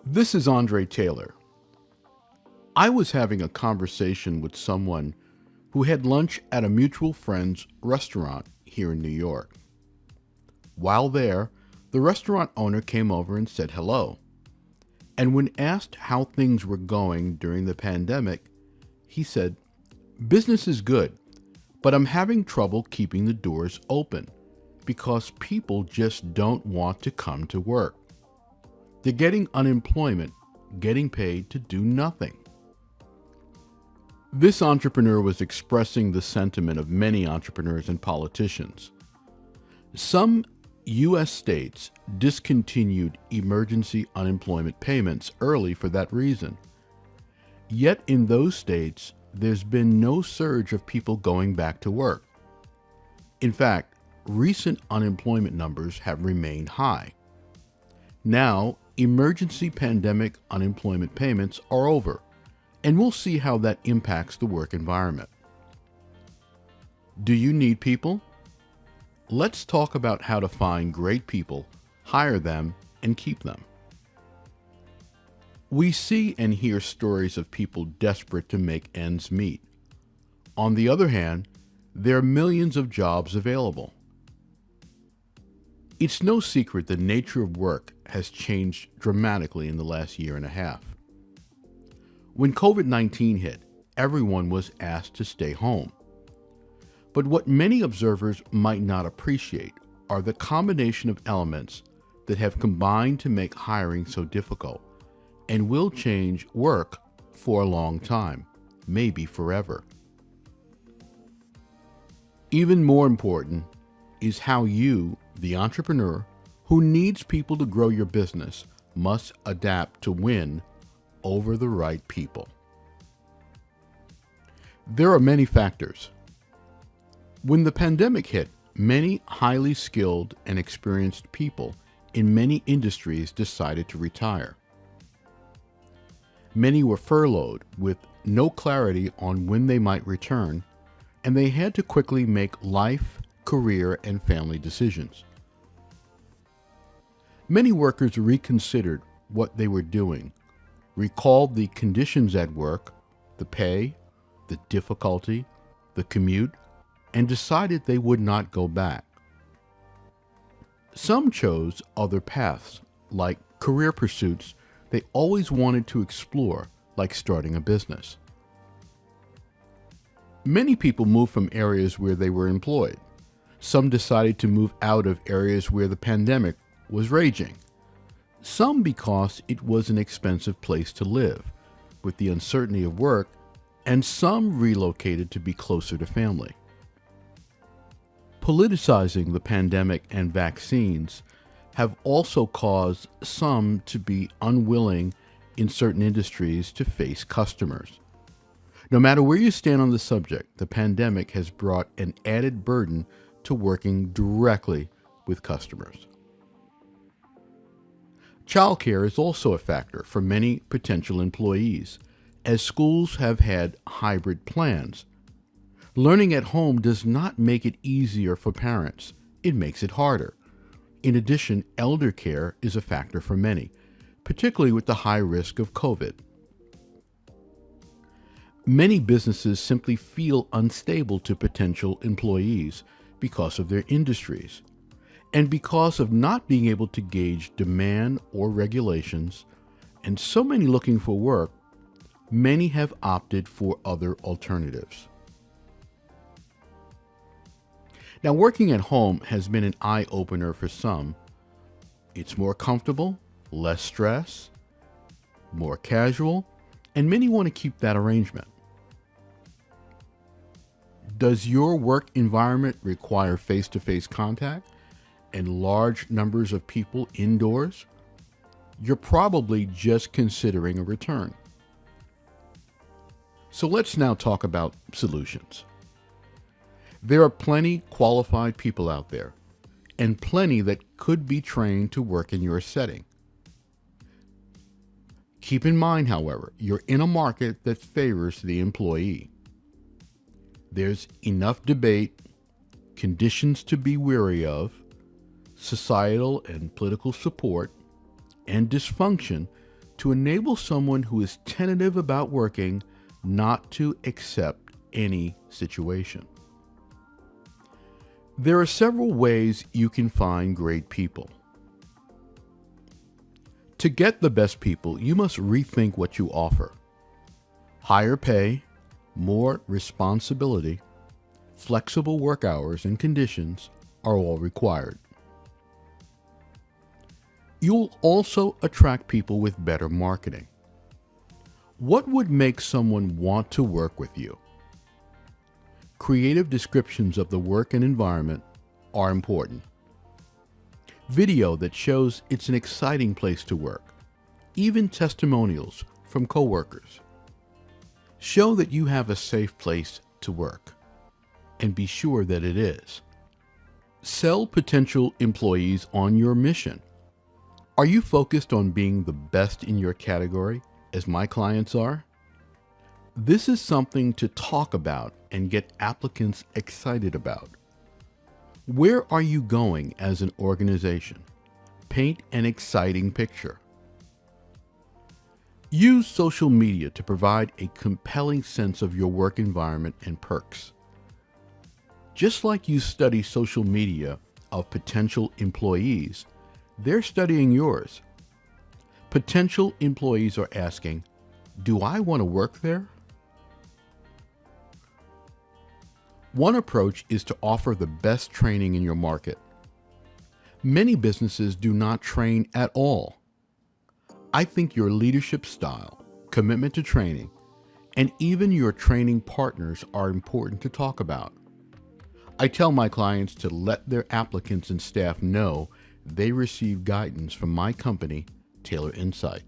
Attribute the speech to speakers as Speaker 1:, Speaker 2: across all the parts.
Speaker 1: This is Andre Taylor. I was having a conversation with someone who had lunch at a mutual friend's restaurant here in New York. While there, the restaurant owner came over and said hello. And when asked how things were going during the pandemic, he said, "Business is good, but I'm having trouble keeping the doors open because people just don't want to come to work. They're getting unemployment, getting paid to do nothing." This entrepreneur was expressing the sentiment of many entrepreneurs and politicians. Some U.S. states discontinued emergency unemployment payments early for that reason. Yet in those states, there's been no surge of people going back to work. In fact, recent unemployment numbers have remained high. Now, emergency pandemic unemployment payments are over, and we'll see how that impacts the work environment. Do you need people? Let's talk about how to find great people, hire them, and keep them. We see and hear stories of people desperate to make ends meet. On the other hand, there are millions of jobs available. It's no secret the nature of work has changed dramatically in the last year and a half. When COVID-19 hit, everyone was asked to stay home. But what many observers might not appreciate are the combination of elements that have combined to make hiring so difficult and will change work for a long time, maybe forever. Even more important is how you, the entrepreneur who needs people to grow your business, must adapt to win over the right people. There are many factors. When the pandemic hit, many highly skilled and experienced people in many industries decided to retire. Many were furloughed with no clarity on when they might return, and they had to quickly make life, career, and family decisions. Many workers reconsidered what they were doing, recalled the conditions at work, the pay, the difficulty, the commute, and decided they would not go back. Some chose other paths, like career pursuits they always wanted to explore, like starting a business. Many people moved from areas where they were employed. Some decided to move out of areas where the pandemic was raging. Some because it was an expensive place to live, with the uncertainty of work, and some relocated to be closer to family. Politicizing the pandemic and vaccines have also caused some to be unwilling in certain industries to face customers. No matter where you stand on the subject, the pandemic has brought an added burden to working directly with customers. Childcare is also a factor for many potential employees, as schools have had hybrid plans. Learning at home does not make it easier for parents, it makes it harder. In addition, elder care is a factor for many, particularly with the high risk of COVID. Many businesses simply feel unstable to potential employees because of their industries, and because of not being able to gauge demand or regulations, and so many looking for work, many have opted for other alternatives. Now, working at home has been an eye-opener for some. It's more comfortable, less stress, more casual, and many want to keep that arrangement. Does your work environment require face-to-face contact and large numbers of people indoors? You're probably just considering a return. So let's now talk about solutions. There are plenty qualified people out there, and plenty that could be trained to work in your setting. Keep in mind, however, you're in a market that favors the employee. There's enough debate, conditions to be wary of, societal and political support, and dysfunction to enable someone who is tentative about working not to accept any situation. There are several ways you can find great people. To get the best people, you must rethink what you offer. Higher pay, more responsibility, flexible work hours and conditions are all required. You'll also attract people with better marketing. What would make someone want to work with you? Creative descriptions of the work and environment are important. Video that shows it's an exciting place to work. Even testimonials from coworkers. Show that you have a safe place to work, and be sure that it is. Sell potential employees on your mission. Are you focused on being the best in your category, as my clients are? This is something to talk about and get applicants excited about. Where are you going as an organization? Paint an exciting picture. Use social media to provide a compelling sense of your work environment and perks. Just like you study social media of potential employees, they're studying yours. Potential employees are asking, "Do I want to work there?" One approach is to offer the best training in your market. Many businesses do not train at all. I think your leadership style, commitment to training, and even your training partners are important to talk about. I tell my clients to let their applicants and staff know they receive guidance from my company, Taylor Insight.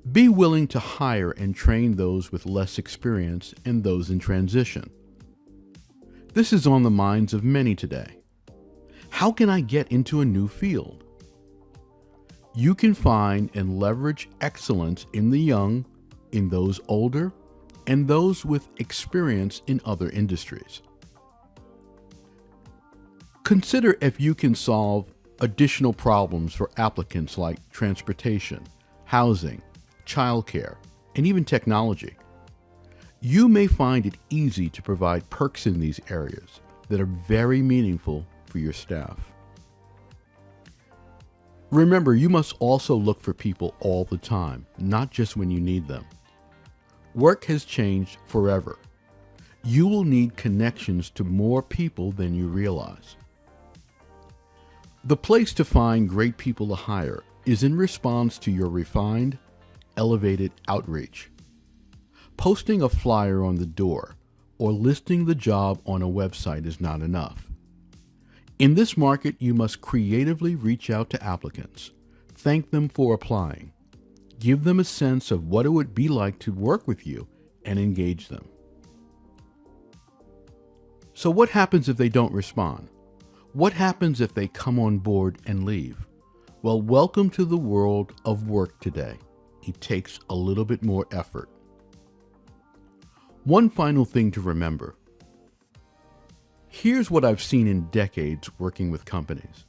Speaker 1: Be willing to hire and train those with less experience and those in transition. This is on the minds of many today. How can I get into a new field? You can find and leverage excellence in the young, in those older, and those with experience in other industries. Consider if you can solve additional problems for applicants like transportation, housing, childcare, and even technology. You may find it easy to provide perks in these areas that are very meaningful for your staff. Remember, you must also look for people all the time, not just when you need them. Work has changed forever. You will need connections to more people than you realize. The place to find great people to hire is in response to your refined, elevated outreach. Posting a flyer on the door or listing the job on a website is not enough. In this market, you must creatively reach out to applicants, thank them for applying, give them a sense of what it would be like to work with you, and engage them. So what happens if they don't respond? What happens if they come on board and leave? Well, welcome to the world of work today. It takes a little bit more effort. One final thing to remember. Here's what I've seen in decades working with companies.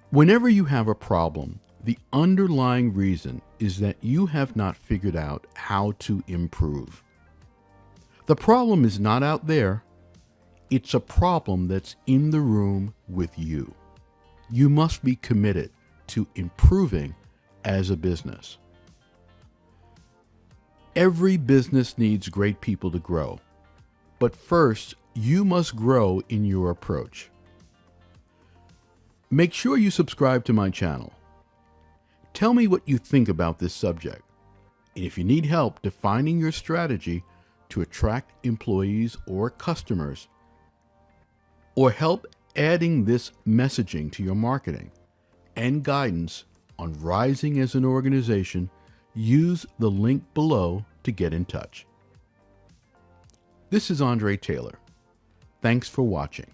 Speaker 1: Whenever you have a problem, the underlying reason is that you have not figured out how to improve. The problem is not out there. It's a problem that's in the room with you. You must be committed to improving as a business. Every business needs great people to grow, but first, you must grow in your approach. Make sure you subscribe to my channel. Tell me what you think about this subject, and if you need help defining your strategy to attract employees or customers, or help adding this messaging to your marketing and guidance on rising as an organization, use the link below to get in touch. This is Andre Taylor. Thanks for watching.